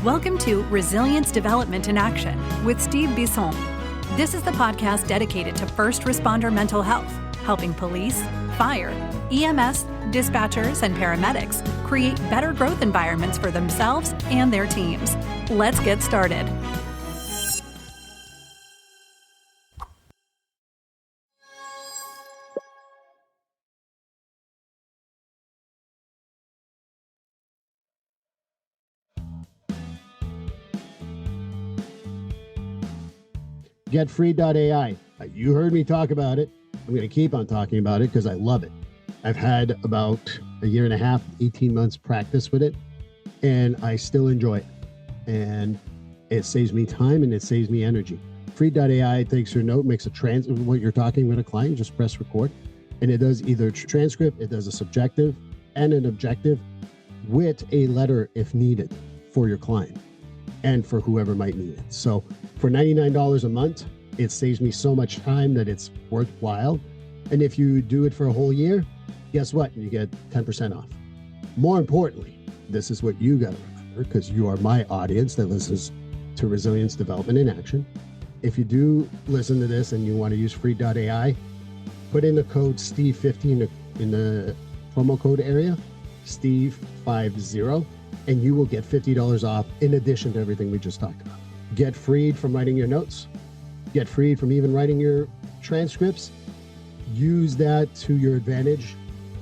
Welcome to Resilience Development in Action with Steve Bisson. This is the podcast dedicated to first responder mental health, helping police, fire, EMS, dispatchers, and paramedics create better growth environments for themselves and their teams. Let's get started. Getfree.ai. You heard me talk about it. I'm going to keep on talking about it because I love it. I've had about a year and a half, 18 months practice with it, and I still enjoy it. And it saves me time and it saves me energy. Free.ai takes your note, makes what you're talking with a client, just press record. And it does either transcript, it does a subjective and an objective with a letter if needed for your client and for whoever might need it. So for $99 a month, it saves me so much time that it's worthwhile. And if you do it for a whole year, guess what? You get 10% off. More importantly, this is what you got to remember because you are my audience that listens to Resilience Development in Action. If you do listen to this and you want to use free.ai, put in the code STEVE50 in the promo code area, STEVE50, and you will get $50 off in addition to everything we just talked about. Get freed from writing your notes. Get freed from even writing your transcripts. Use that to your advantage.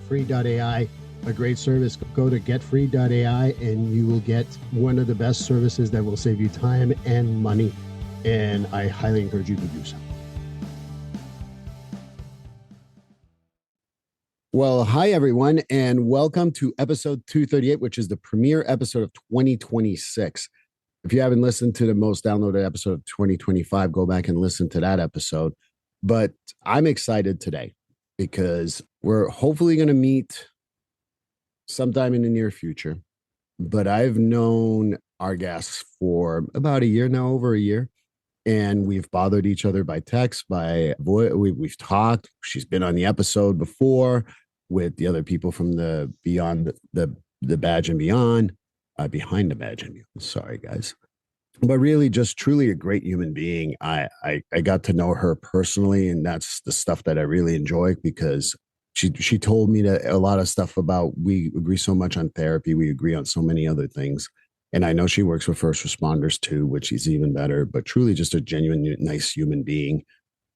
Free.ai, a great service. Go to getfree.ai and you will get one of the best services that will save you time and money. And I highly encourage you to do so. Well, hi, everyone, and welcome to episode 238, which is the premiere episode of 2026. If you haven't listened to the most downloaded episode of 2025, go back and listen to that episode. But I'm excited today because we're hopefully going to meet sometime in the near future. But I've known our guests for about a year now, over a year. And we've bothered each other by text, by voice. We've talked. She's been on the episode before with the other people from the Beyond the Badge and Beyond, Behind the Badge and Beyond. Sorry, guys. But really, just truly a great human being. I got to know her personally, and that's the stuff that I really enjoy because she told me that a lot of stuff about we agree so much on therapy. We agree on so many other things. And I know she works with first responders too, which is even better, but truly just a genuine, nice human being.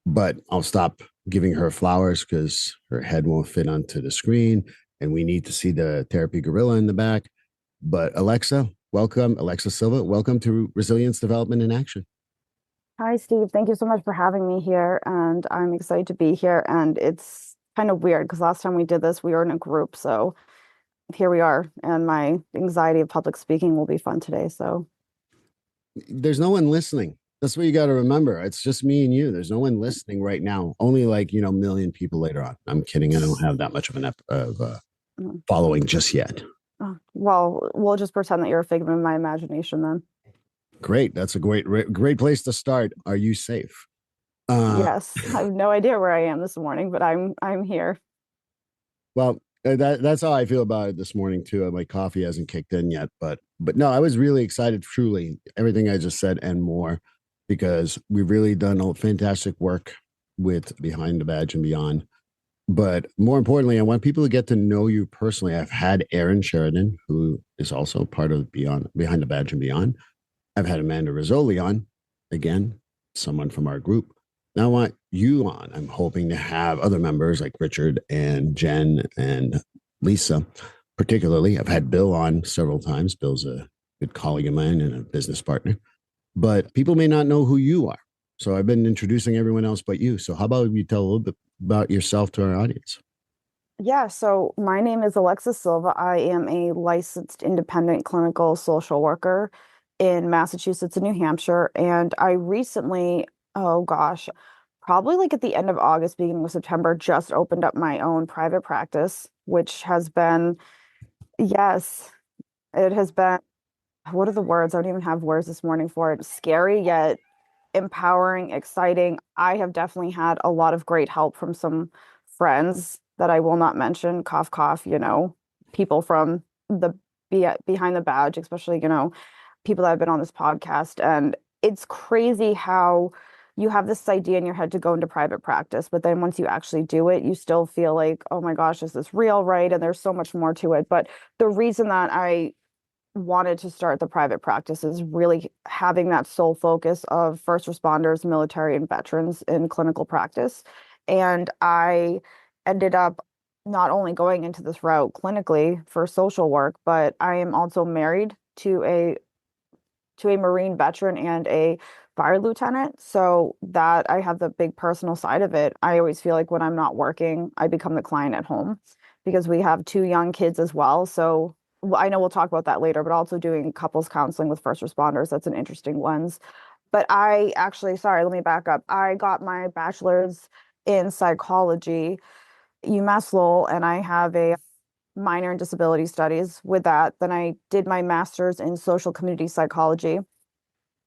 But I'll stop giving her flowers because her head won't fit onto the screen and we need to see the therapy gorilla in the back. But Alexa Silva, welcome to Resilience Development in Action. Hi, Steve. Thank you so much for having me here. And I'm excited to be here. And it's kind of weird because last time we did this, we were in a group. So here we are, and my anxiety of public speaking will be fun today. So there's no one listening. That's what you got to remember. It's just me and you. There's no one listening right now. Only a million people later on. I'm kidding. I don't have that much of following just yet. Well, we'll just pretend that you're a figment of my imagination then. Great. That's a great place to start. Are you safe? Yes. I have no idea where I am this morning, but I'm here. Well, that's how I feel about it this morning too. My coffee hasn't kicked in yet, but no, I was really excited, truly, everything I just said and more, because we've really done a fantastic work with Behind the Badge and Beyond. But more importantly, I want people to get to know you personally. I've had Aaron Sheridan, who is also part of Behind the Badge and Beyond. I've had Amanda Rizzoli on, again, someone from our group. Now I want you on. I'm hoping to have other members like Richard and Jen and Lisa, particularly. I've had Bill on several times. Bill's a good colleague of mine and a business partner. But people may not know who you are. So I've been introducing everyone else but you. So how about you tell a little bit about yourself to our audience? Yeah, so my name is Alexa Silva. I am a licensed independent clinical social worker in Massachusetts and New Hampshire. And I recently, probably like at the end of August, beginning of September, just opened up my own private practice, which has been, yes, it has been, what are the words? I don't even have words this morning for it. Scary, yet empowering, exciting. I have definitely had a lot of great help from some friends that I will not mention, cough, cough, people from the Behind the Badge, especially, people that have been on this podcast. And it's crazy how you have this idea in your head to go into private practice, but then once you actually do it, you still feel like, oh my gosh, is this real, right? And there's so much more to it. But the reason that I wanted to start the private practice is really having that sole focus of first responders, military, and veterans in clinical practice. And I ended up not only going into this route clinically for social work, but I am also married to a Marine veteran and a fire lieutenant. So that I have the big personal side of it. I always feel like when I'm not working, I become the client at home because we have two young kids as well. So I know we'll talk about that later, but also doing couples counseling with first responders. That's an interesting lens. But I actually, sorry, let me back up. I got my bachelor's in psychology, UMass Lowell, and I have a minor in disability studies with that. Then I did my master's in social community psychology.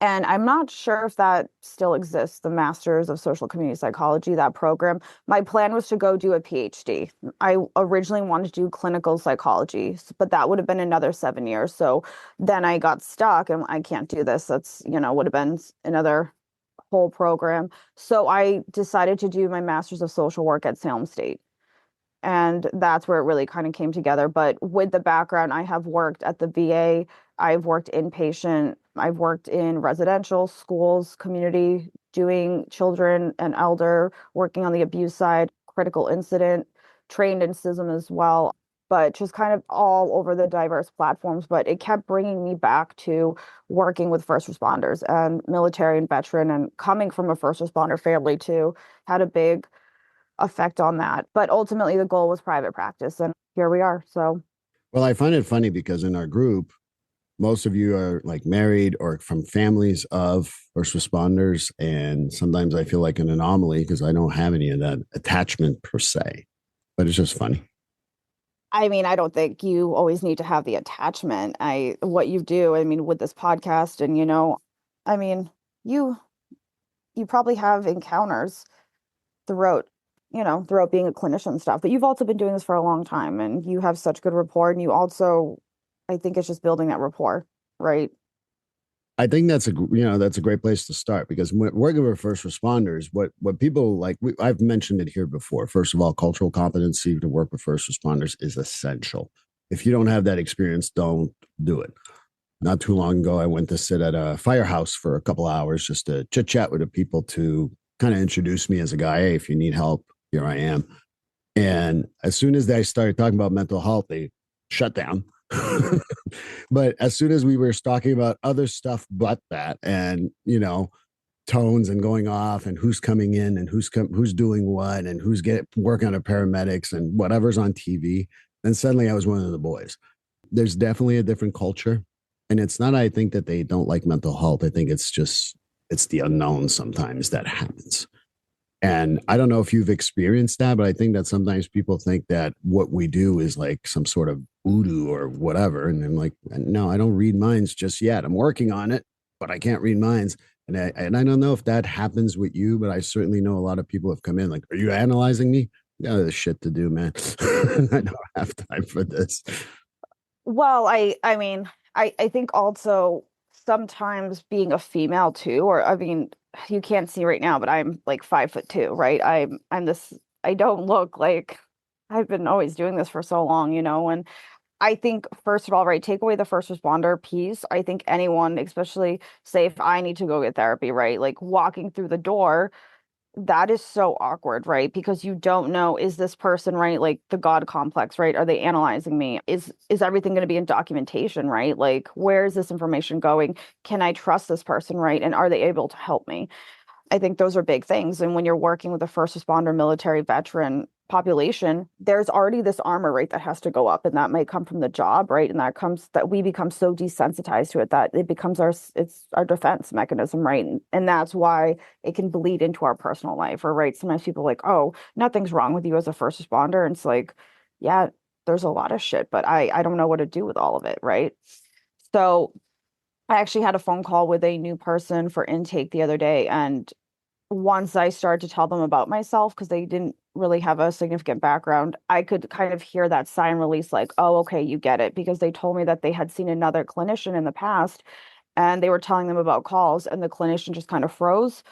And I'm not sure if that still exists, the Masters of Social Community Psychology, that program. My plan was to go do a PhD. I originally wanted to do clinical psychology, but that would have been another 7 years. So then I got stuck and I can't do this. That's, would have been another whole program. So I decided to do my Master's of Social Work at Salem State. And that's where it really kind of came together. But with the background, I have worked at the VA, I've worked inpatient, I've worked in residential schools, community, doing children and elder, working on the abuse side, critical incident, trained in CISM as well, but just kind of all over the diverse platforms. But it kept bringing me back to working with first responders and military and veteran, and coming from a first responder family too, had a big effect on that. But ultimately, the goal was private practice, and here we are. So, Well, I find it funny because in our group, most of you are like married or from families of first responders. And sometimes I feel like an anomaly because I don't have any of that attachment per se, but it's just funny. I mean, I don't think you always need to have the attachment. What you do, I mean, with this podcast, and I mean, you you probably have encounters throughout, throughout being a clinician and stuff, but you've also been doing this for a long time and you have such good rapport. And you also, I think it's just building that rapport, right? I think that's a great place to start because when working with first responders, what people like, I've mentioned it here before. First of all, cultural competency to work with first responders is essential. If you don't have that experience, don't do it. Not too long ago, I went to sit at a firehouse for a couple hours just to chit chat with the people to kind of introduce me as a guy. Hey, if you need help, here I am. And as soon as they started talking about mental health, they shut down. But as soon as we were talking about other stuff but that, and tones and going off and who's coming in and who's doing what and who's working on a paramedics and whatever's on TV, then suddenly I was one of the boys. There's definitely a different culture. And it's not, I think, that they don't like mental health. I think it's the unknown sometimes that happens. And I don't know if you've experienced that, but I think that sometimes people think that what we do is like some sort of voodoo or whatever. And I'm like, no, I don't read minds just yet. I'm working on it, but I can't read minds. And I don't know if that happens with you, but I certainly know a lot of people have come in like, are you analyzing me? Yeah, there's shit to do, man. I don't have time for this. Well, I mean, I think also sometimes being a female too, or I mean, you can't see right now, but I'm like 5'2", right? I'm this, I don't look like I've been always doing this for so long, and I think, first of all, right, take away the first responder piece. I think anyone, especially say if I need to go get therapy, right, like walking through the door, that is so awkward, right? Because you don't know, is this person, right? Like the God complex, right? Are they analyzing me? Is everything going to be in documentation, right? Like, where is this information going? Can I trust this person, right? And are they able to help me? I think those are big things. And when you're working with a first responder, military veteran population, there's already this armor, right, that has to go up. And that might come from the job, right? And that we become so desensitized to it that it becomes it's our defense mechanism, right? And that's why it can bleed into our personal life, or right. Sometimes people are like, oh, nothing's wrong with you as a first responder. And it's like, yeah, there's a lot of shit, but I don't know what to do with all of it, right? So I actually had a phone call with a new person for intake the other day. And once I started to tell them about myself, because they didn't really have a significant background, I could kind of hear that sign release, like, oh, okay, you get it. Because they told me that they had seen another clinician in the past and they were telling them about calls, and the clinician just kind of froze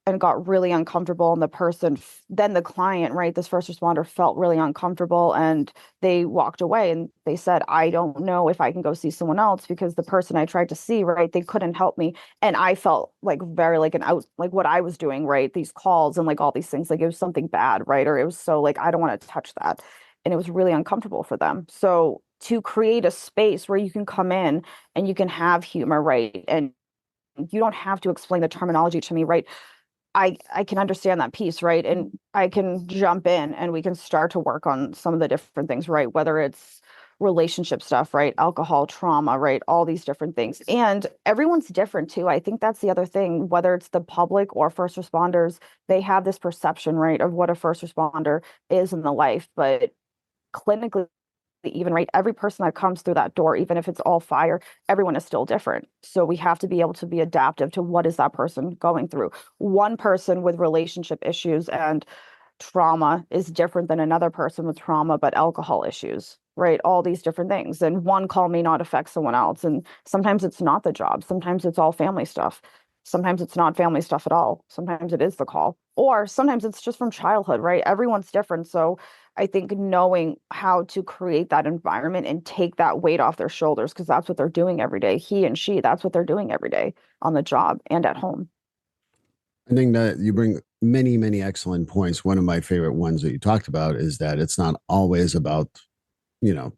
and got really uncomfortable. And the person, then the client, right, this first responder felt really uncomfortable, and they walked away and they said, I don't know if I can go see someone else because the person I tried to see, right, they couldn't help me. And I felt like very like an out, like what I was doing, right, these calls and like all these things, like it was something bad, right, or it was so like I don't want to touch that. And it was really uncomfortable for them. So to create a space where you can come in and you can have humor, right, and you don't have to explain the terminology to me, right? I can understand that piece, right? And I can jump in and we can start to work on some of the different things, right? Whether it's relationship stuff, right? Alcohol, trauma, right? All these different things. And everyone's different too. I think that's the other thing, whether it's the public or first responders, they have this perception, right, of what a first responder is in the life. But clinically, even right, every person that comes through that door, even if it's all fire, everyone is still different. So we have to be able to be adaptive to what is that person going through. One person with relationship issues and trauma is different than another person with trauma but alcohol issues, right? All these different things, and one call may not affect someone else. And sometimes it's not the job, sometimes it's all family stuff, sometimes it's not family stuff at all, sometimes it is the call, or sometimes it's just from childhood, right? Everyone's different. So I think knowing how to create that environment and take that weight off their shoulders, because that's what they're doing every day. He and she, that's what they're doing every day on the job and at home. I think that you bring many, many excellent points. One of my favorite ones that you talked about is that it's not always about,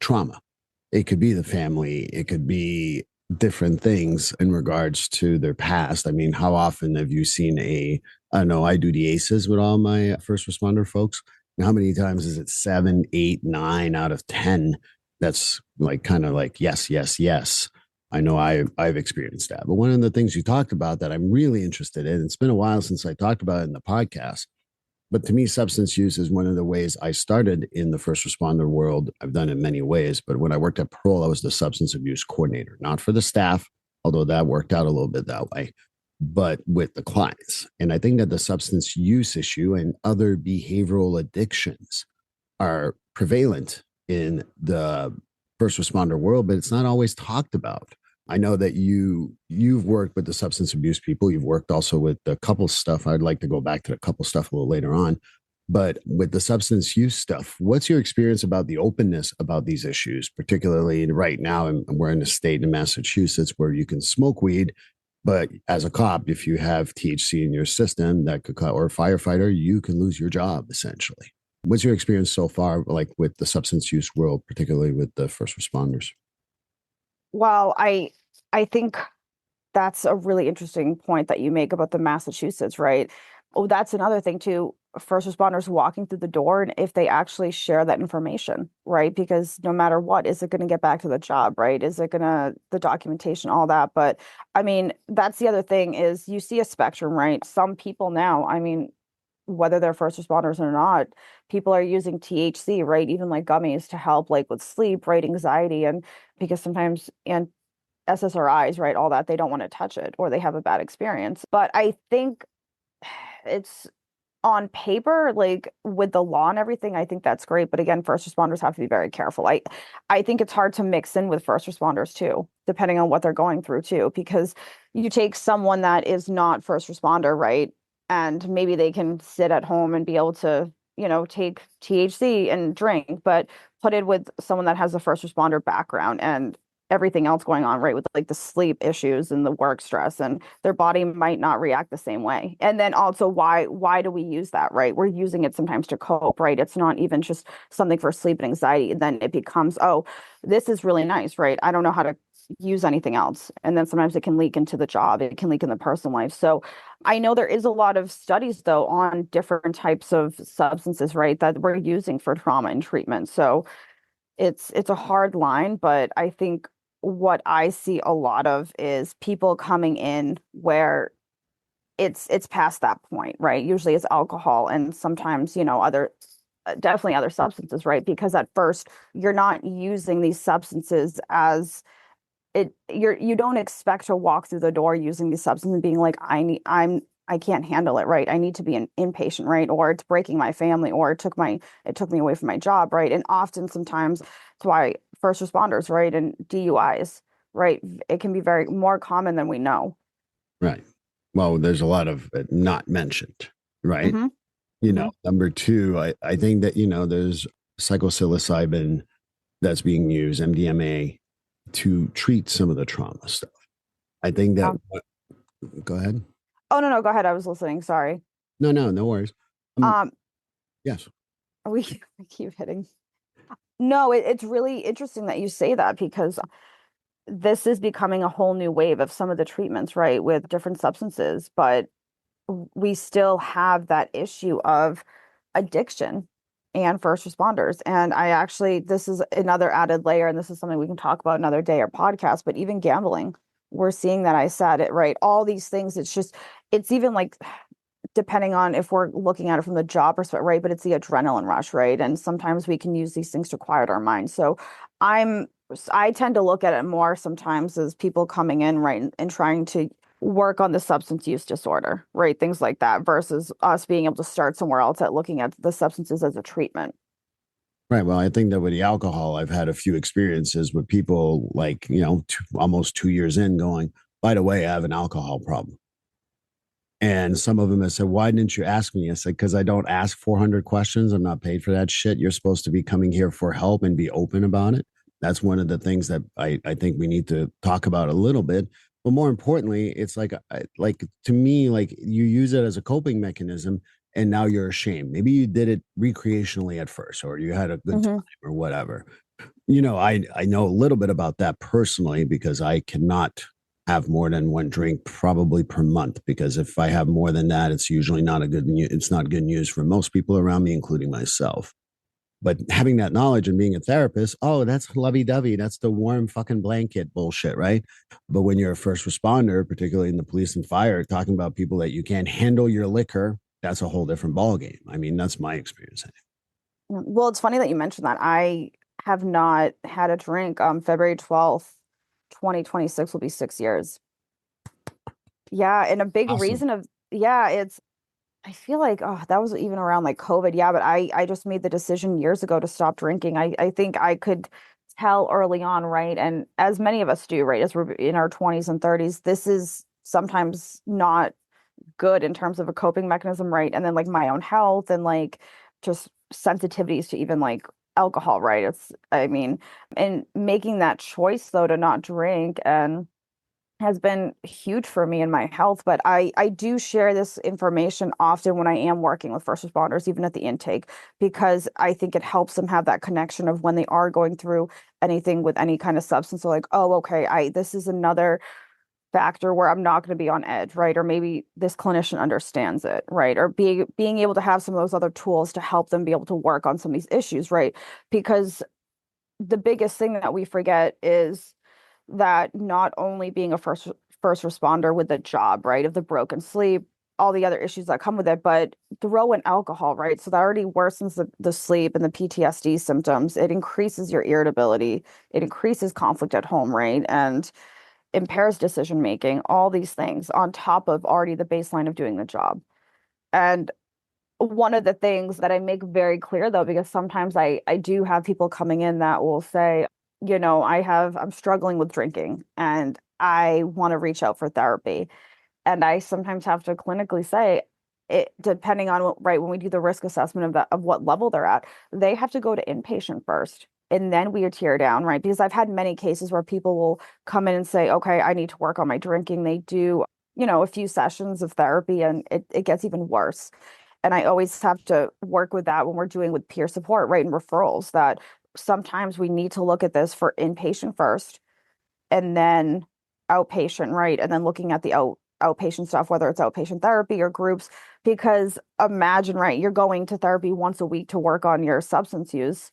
trauma. It could be the family, it could be different things in regards to their past. I mean, how often have you seen I don't know, I do the ACEs with all my first responder folks. And how many times is it 7, 8, 9 out of 10? That's like kind of like, yes, yes, yes. I know I've experienced that. But one of the things you talked about that I'm really interested in, it's been a while since I talked about it in the podcast, but to me, substance use is one of the ways I started in the first responder world. I've done it many ways, but when I worked at Parole, I was the substance abuse coordinator, not for the staff, although that worked out a little bit that way, but with the clients. And I think that the substance use issue and other behavioral addictions are prevalent in the first responder world, but it's not always talked about. I know that you've worked with the substance abuse people. You've worked also with the couple stuff. I'd like to go back to the couple stuff a little later on. But with the substance use stuff, what's your experience about the openness about these issues, particularly right now? And we're in a state in Massachusetts where you can smoke weed, but as a cop, if you have THC in your system, that could or a firefighter, you can lose your job essentially. What's your experience so far, like with the substance use world, particularly with the first responders? Well, I think that's a really interesting point that you make about the Massachusetts, right? Oh, that's another thing too. First responders walking through the door, and if they actually share that information, right? Because no matter what, is it going to get back to the job, right? Is it going to, the documentation, all that? But I mean, that's the other thing is you see a spectrum, right? Some people now, I mean, whether they're first responders or not, people are using THC, right? Even like gummies to help like with sleep, right? Anxiety, and because sometimes, and SSRIs, right? All that, they don't want to touch it or they have a bad experience. But I think it's on paper, like with the law and everything, I think that's great. But again, first responders have to be very careful. I think it's hard to mix in with first responders too, depending on what they're going through too, because you take someone that is not first responder, right? And maybe they can sit at home and be able to, take THC and drink, but put it with someone that has a first responder background and everything else going on, right, with like the sleep issues and the work stress, and their body might not react the same way. And then also, why do we use that, right? We're using it sometimes to cope, right? It's not even just something for sleep and anxiety. And then it becomes, oh, this is really nice, right? I don't know how to use anything else. And then sometimes it can leak into the job, it can leak in the personal life. So I know there is a lot of studies though on different types of substances, right, that we're using for trauma and treatment. So it's a hard line, but I think what I see a lot of is people coming in where it's past that point, right? Usually it's alcohol and sometimes, other definitely other substances, right? Because at first you're not using these substances as you don't expect to walk through the door using these substances and being like, I can't handle it, right? I need to be an inpatient, right? Or it's breaking my family, or it took me away from my job, right? And often sometimes it's why first responders, right? And DUIs, right? It can be very more common than we know. Right. Well, there's a lot of it not mentioned, right? Mm-hmm. You Mm-hmm. know, number two, I think that, you know, there's psychosicillin that's being used, MDMA, to treat some of the trauma stuff. I think that, go ahead. Oh, no, go ahead. I was listening. Sorry. No, no, no worries. Um, Yes. we we keep hitting. No, it's really interesting that you say that because this is becoming a whole new wave of some of the treatments, right, with different substances, but we still have that issue of addiction and first responders. And I actually, this is another added layer, and this is something we can talk about another day or podcast, but even gambling, we're seeing that. I said it right. All these things, it's just, it's even like, depending on if we're looking at it from the job perspective, right? But it's the adrenaline rush, right? And sometimes we can use these things to quiet our mind. So I'm, I tend to look at it more sometimes as people coming in, right, and trying to work on the substance use disorder, right? Things like that versus us being able to start somewhere else at looking at the substances as a treatment. Right. Well, I think that with the alcohol, I've had a few experiences with people like, you know, almost 2 years in going, by the way, I have an alcohol problem. And some of them have said, why didn't you ask me? I said, because I don't ask 400 questions. I'm not paid for that shit. You're supposed to be coming here for help and be open about it. That's one of the things that I think we need to talk about a little bit. But more importantly, it's like to me, like you use it as a coping mechanism and now you're ashamed. Maybe you did it recreationally at first, or you had a good time Mm-hmm. or whatever. You know, I know a little bit about that personally because I cannot have more than one drink probably per month, because if I have more than that, it's usually not a good it's not good news for most people around me, including myself. But having that knowledge and being a therapist, oh, that's lovey-dovey. That's the warm fucking blanket bullshit, right? But when you're a first responder, particularly in the police and fire, talking about people that you can't handle your liquor, that's a whole different ballgame. I mean, that's my experience. Well, it's funny that you mentioned that. I have not had a drink. February 12th, 2026 will be 6 years. Yeah, and a big Awesome. reason of, yeah, it's, I feel like, oh, that was even around like COVID. Yeah, but I just made the decision years ago to stop drinking. I think I could tell early on, right? And as many of us do, right, as we're in our 20s and 30s, this is sometimes not good in terms of a coping mechanism, right? And then like my own health and like just sensitivities to even like alcohol, right? It's, I mean, and making that choice though to not drink and has been huge for me in my health. But I do share this information often when I am working with first responders, even at the intake, because I think it helps them have that connection of when they are going through anything with any kind of substance. So like, oh, okay, I this is another factor where I'm not going to be on edge, right? Or maybe this clinician understands it, right? Or being able to have some of those other tools to help them be able to work on some of these issues, right? Because the biggest thing that we forget is that not only being a first responder with the job, right, of the broken sleep, all the other issues that come with it, but throw in alcohol, right? So that already worsens the sleep and the PTSD symptoms. It increases your irritability. It increases conflict at home, right? And impairs decision making, all these things on top of already the baseline of doing the job. And one of the things that I make very clear though, because sometimes I do have people coming in that will say, you know, I'm struggling with drinking and I want to reach out for therapy. And I sometimes have to clinically say, it depending on what, right, when we do the risk assessment of that of what level they're at, they have to go to inpatient first. And then we tear down, right? Because I've had many cases where people will come in and say, okay, I need to work on my drinking. They do, you know, a few sessions of therapy and it gets even worse. And I always have to work with that when we're doing with peer support, right? And referrals that sometimes we need to look at this for inpatient first and then outpatient, right? And then looking at the outpatient stuff, whether it's outpatient therapy or groups, because imagine, right, you're going to therapy once a week to work on your substance use,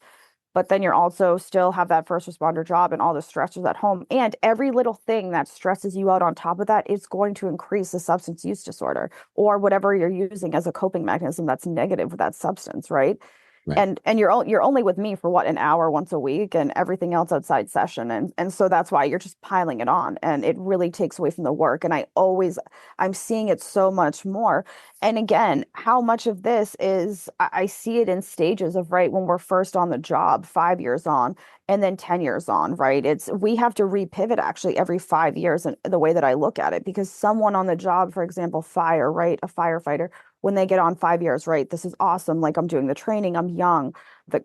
but then you're also still have that first responder job and all the stressors at home. And every little thing that stresses you out on top of that is going to increase the substance use disorder or whatever you're using as a coping mechanism that's negative with that substance, right? Right. And you're only with me for what, an hour once a week, and everything else outside session, and so that's why you're just piling it on, and it really takes away from the work. And I'm seeing it so much more. And again, how much of this is, I see it in stages of, right, when we're first on the job, 5 years on, and then 10 years on, right? We have to repivot actually every 5 years, and the way that I look at it, because someone on the job, for example, fire, right, a firefighter, when they get on 5 years, right, this is awesome. Like, I'm doing the training, I'm young,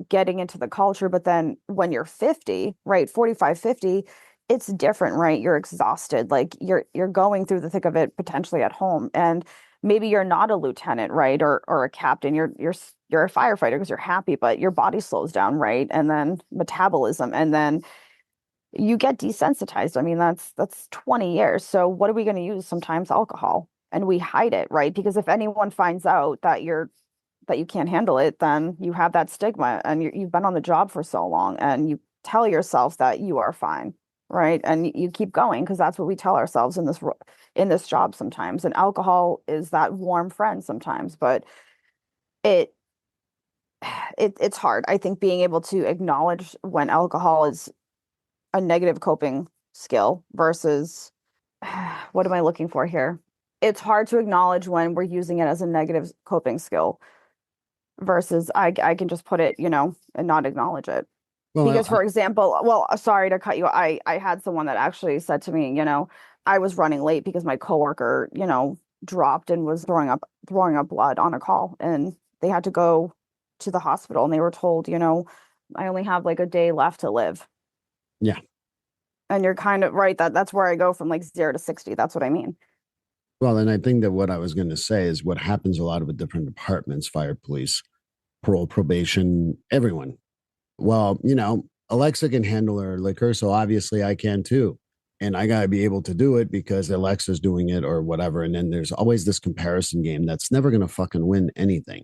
getting into the culture. But then when you're 50, right, 45, 50, it's different, right? You're exhausted. Like, you're going through the thick of it potentially at home. And maybe you're not a lieutenant, right? Or a captain. You're a firefighter because you're happy, but your body slows down, right? And then metabolism, and then you get desensitized. I mean, that's 20 years. So what are we going to use? Sometimes alcohol, and we hide it, right? Because if anyone finds out that you can't handle it, then you have that stigma, and you've been on the job for so long, and you tell yourself that you are fine, right? And you keep going because that's what we tell ourselves in this job sometimes. And alcohol is that warm friend sometimes, but it it's hard. I think being able to acknowledge when alcohol is a negative coping skill versus what am I looking for here? It's hard to acknowledge when we're using it as a negative coping skill versus I can just put it, and not acknowledge it. Well, Because, for example, well, sorry to cut you. I had someone that actually said to me, I was running late because my coworker, dropped and was throwing up blood on a call, and they had to go to the hospital, and they were told, I only have like a day left to live. yeah. And you're kind of right, that's where I go from like 0 to 60. That's what I mean. Well, and I think that what I was going to say is what happens a lot with different departments, fire, police, parole, probation, everyone. Well, Alexa can handle her liquor, so obviously I can too. And I got to be able to do it because Alexa's doing it or whatever. And then there's always this comparison game that's never going to fucking win anything.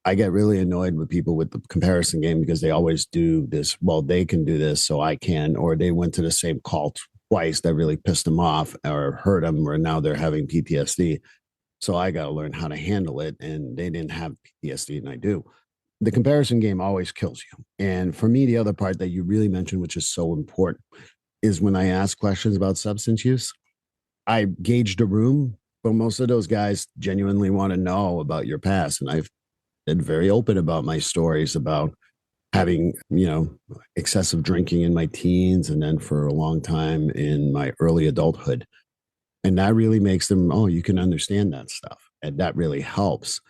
I get really annoyed with people with the comparison game because they always do this. Well, they can do this, so I can, or they went to the same call twice that really pissed them off or hurt them, or now they're having PTSD. So I got to learn how to handle it. And they didn't have PTSD, and I do. The comparison game always kills you. And for me, the other part that you really mentioned, which is so important, is when I ask questions about substance use, I gauge the room, but most of those guys genuinely want to know about your past. And I've been very open about my stories about having, excessive drinking in my teens and then for a long time in my early adulthood. And that really makes them, oh, you can understand that stuff. And that really helps.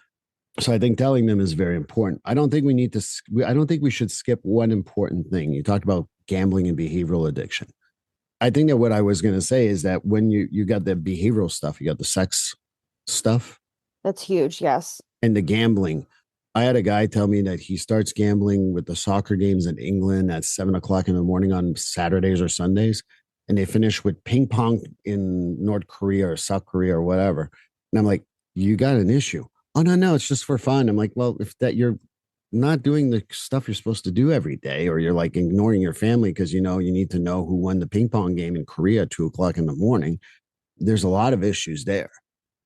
So I think telling them is very important. I don't think we should skip one important thing. You talked about gambling and behavioral addiction. I think that what I was going to say is that when you got the behavioral stuff, you got the sex stuff. That's huge. Yes. And the gambling. I had a guy tell me that he starts gambling with the soccer games in England at 7 o'clock in the morning on Saturdays or Sundays. And they finish with ping pong in North Korea or South Korea or whatever. And I'm like, you got an issue. Oh, no, it's just for fun. I'm like, well, if that you're not doing the stuff you're supposed to do every day, or you're like ignoring your family because you need to know who won the ping pong game in Korea at 2 o'clock in the morning, there's a lot of issues there.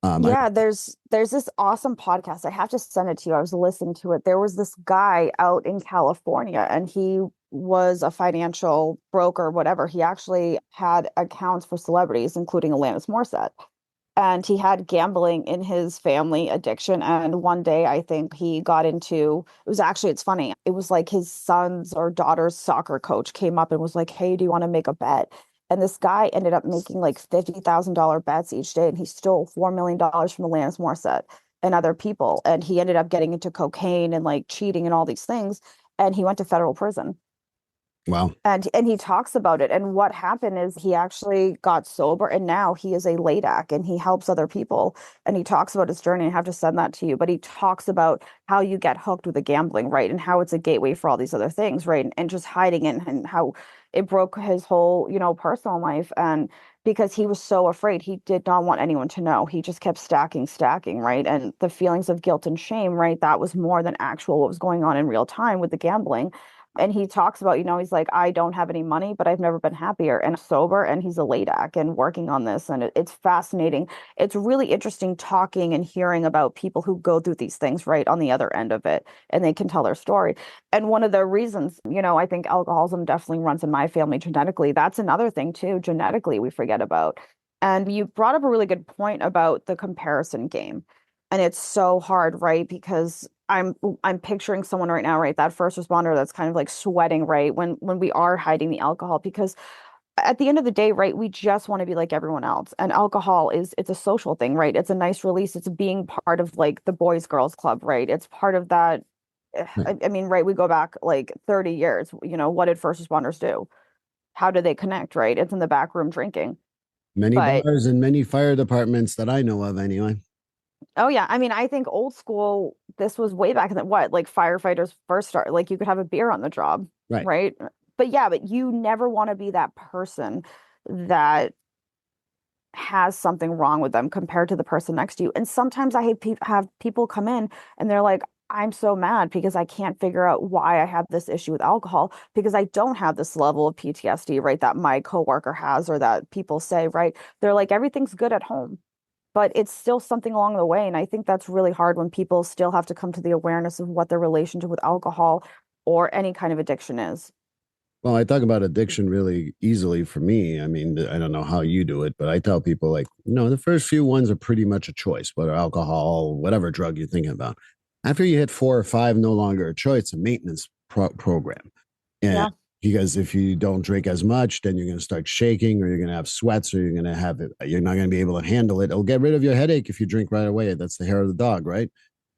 Yeah, there's this awesome podcast. I have to send it to you. I was listening to it. There was this guy out in California, and he was a financial broker, whatever. He actually had accounts for celebrities, including Alanis Morissette. And he had gambling in his family addiction. And one day, I think he got into, it's funny. It was like his son's or daughter's soccer coach came up and was like, hey, do you want to make a bet? And this guy ended up making like $50,000 bets each day. And he stole $4 million from Alanis Morissette and other people. And he ended up getting into cocaine and like cheating and all these things. And he went to federal prison. Wow. And he talks about it. And what happened is he actually got sober, and now he is a LADAC and he helps other people. And he talks about his journey. I have to send that to you. But he talks about how you get hooked with the gambling, right? And how it's a gateway for all these other things, right? And just hiding it, and how it broke his whole, personal life. And because he was so afraid, he did not want anyone to know. He just kept stacking, right? And the feelings of guilt and shame, right? That was more than actual what was going on in real time with the gambling. And he talks about, he's like, I don't have any money, but I've never been happier and sober. And he's a LADAC and working on this. And it's fascinating. It's really interesting talking and hearing about people who go through these things right on the other end of it. And they can tell their story. And one of the reasons, I think alcoholism definitely runs in my family genetically. That's another thing too, genetically, we forget about. And you brought up a really good point about the comparison game. And it's so hard, right? Because I'm picturing someone right now, right? That first responder that's kind of like sweating, right? When we are hiding the alcohol, because at the end of the day, right, we just want to be like everyone else. And alcohol it's a social thing, right? It's a nice release. It's being part of like the Boys Girls Club, right? It's part of that. I mean, right, we go back like 30 years. What did first responders do? How did they connect, right? It's in the back room drinking. Many But bars and many fire departments that I know of anyway. oh yeah, I mean, I think old school, this was way back in the like firefighters first start, like you could have a beer on the job, Right. right? But you never want to be that person that has something wrong with them compared to the person next to you. And sometimes I have people come in and they're like, I'm so mad because I can't figure out why I have this issue with alcohol because I don't have this level of PTSD, right? That my coworker has or that people say, right? They're like, everything's good at home, but it's still something along the way. And I think that's really hard when people still have to come to the awareness of what their relationship with alcohol or any kind of addiction is. Well, I talk about addiction really easily for me. I mean, I don't know how you do it, but I tell people like, the first few ones are pretty much a choice, whether alcohol, whatever drug you're thinking about. After you hit 4 or 5, no longer a choice, it's a maintenance program. And Yeah. because if you don't drink as much, then you're going to start shaking or you're going to have sweats or you're going to have it. You're not going to be able to handle it. It'll get rid of your headache if you drink right away. That's the hair of the dog, right?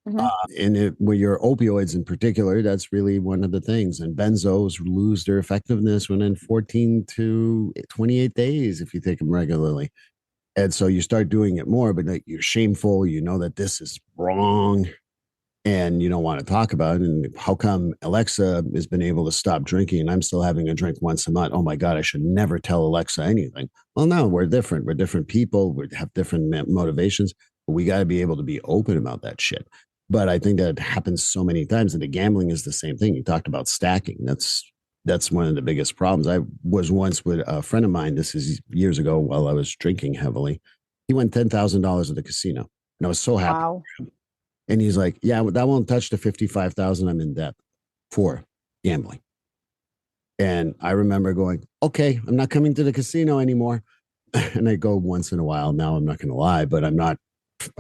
Mhm. With your opioids in particular, that's really one of the things. And benzos lose their effectiveness within 14 to 28 days if you take them regularly. And so you start doing it more, but like, you're shameful. You know that this is wrong and you don't want to talk about it. And how come Alexa has been able to stop drinking and I'm still having a drink once a month? Oh my God, I should never tell Alexa anything. Well, no, we're different. We're different people. We have different motivations. But we got to be able to be open about that shit. But I think that happens so many times. And the gambling is the same thing. You talked about stacking. That's one of the biggest problems. I was once with a friend of mine. This is years ago while I was drinking heavily. He won $10,000 at the casino. And I was so happy. Wow. And he's like, yeah, that won't touch the 55,000 I'm in debt for gambling. And I remember going, okay, I'm not coming to the casino anymore. And I go once in a while. Now I'm not going to lie, but I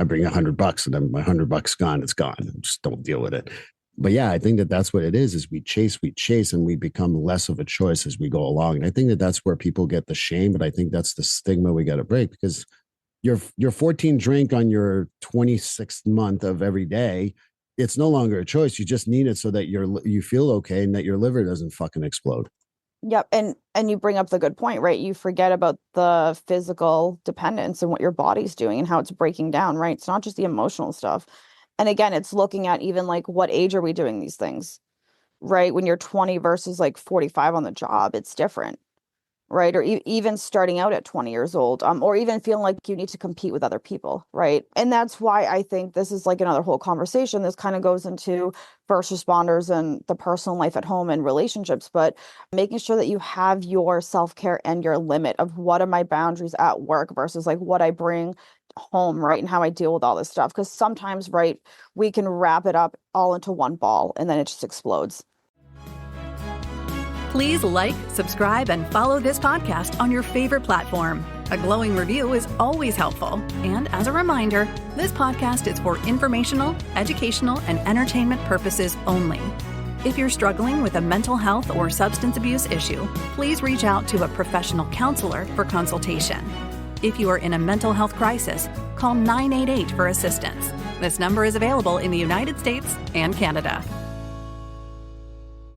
bring $100 and then my $100 gone, it's gone. Just don't deal with it. But yeah, I think that's what it is we chase and we become less of a choice as we go along. And I think that's where people get the shame, but I think that's the stigma we got to break because your 14 drink on your 26th month of every day, it's no longer a choice. You just need it so that you feel okay and that your liver doesn't fucking explode. Yep. And you bring up the good point, right? You forget about the physical dependence and what your body's doing and how it's breaking down, right? It's not just the emotional stuff. And again, it's looking at even like what age are we doing these things, right? When you're 20 versus like 45 on the job, it's different, right? Or even starting out at 20 years old, or even feeling like you need to compete with other people, right? And that's why I think this is like another whole conversation. This kind of goes into first responders and the personal life at home and relationships, but making sure that you have your self-care and your limit of what are my boundaries at work versus like what I bring home, right? And how I deal with all this stuff. Because sometimes, right, we can wrap it up all into one ball and then it just explodes. Please like, subscribe, and follow this podcast on your favorite platform. A glowing review is always helpful. And as a reminder, this podcast is for informational, educational, and entertainment purposes only. If you're struggling with a mental health or substance abuse issue, please reach out to a professional counselor for consultation. If you are in a mental health crisis, call 988 for assistance. This number is available in the United States and Canada.